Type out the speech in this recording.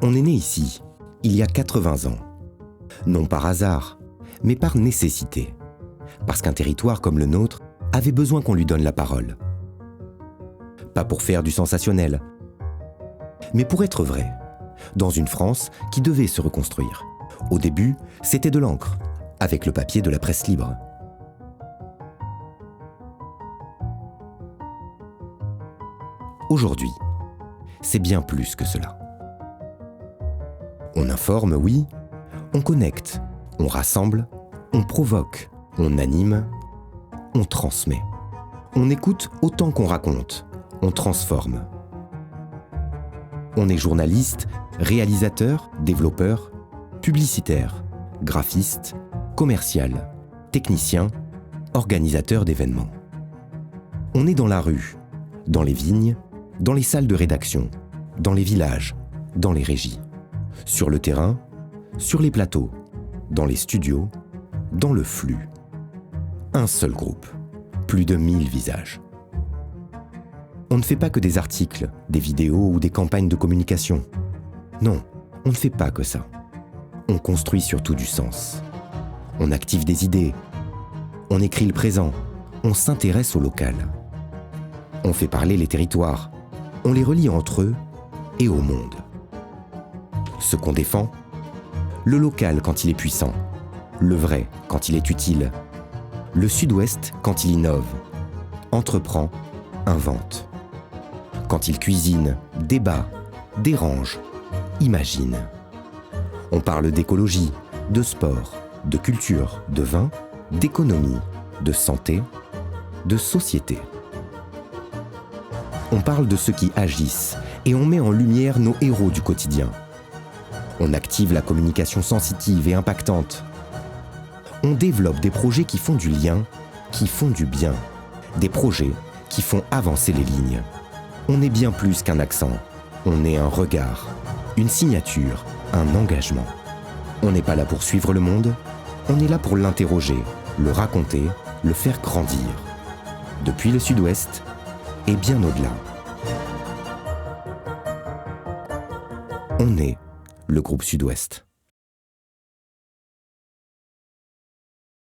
On est né ici, il y a 80 ans. Non par hasard, mais par nécessité. Parce qu'un territoire comme le nôtre avait besoin qu'on lui donne la parole. Pas pour faire du sensationnel, mais pour être vrai. Dans une France qui devait se reconstruire. Au début, c'était de l'encre, avec le papier de la presse libre. Aujourd'hui, c'est bien plus que cela. On informe, oui, on connecte, on rassemble, on provoque, on anime, on transmet. On écoute autant qu'on raconte, on transforme. On est journaliste, réalisateur, développeur, publicitaire, graphiste, commercial, technicien, organisateur d'événements. On est dans la rue, dans les vignes, dans les salles de rédaction, dans les villages, dans les régies, sur le terrain, sur les plateaux, dans les studios, dans le flux. Un seul groupe, plus de 1000 visages. On ne fait pas que des articles, des vidéos ou des campagnes de communication. Non, on ne fait pas que ça. On construit surtout du sens. On active des idées. On écrit le présent. On s'intéresse au local. On fait parler les territoires. On les relie entre eux et au monde. Ce qu'on défend, le local quand il est puissant, le vrai quand il est utile, le Sud-Ouest quand il innove, entreprend, invente. Quand il cuisine, débat, dérange, imagine. On parle d'écologie, de sport, de culture, de vin, d'économie, de santé, de société. On parle de ceux qui agissent et on met en lumière nos héros du quotidien. On active la communication sensitive et impactante. On développe des projets qui font du lien, qui font du bien. Des projets qui font avancer les lignes. On est bien plus qu'un accent. On est un regard, une signature, un engagement. On n'est pas là pour suivre le monde, on est là pour l'interroger, le raconter, le faire grandir. Depuis le Sud-Ouest et bien au-delà. On est le groupe Sud-Ouest.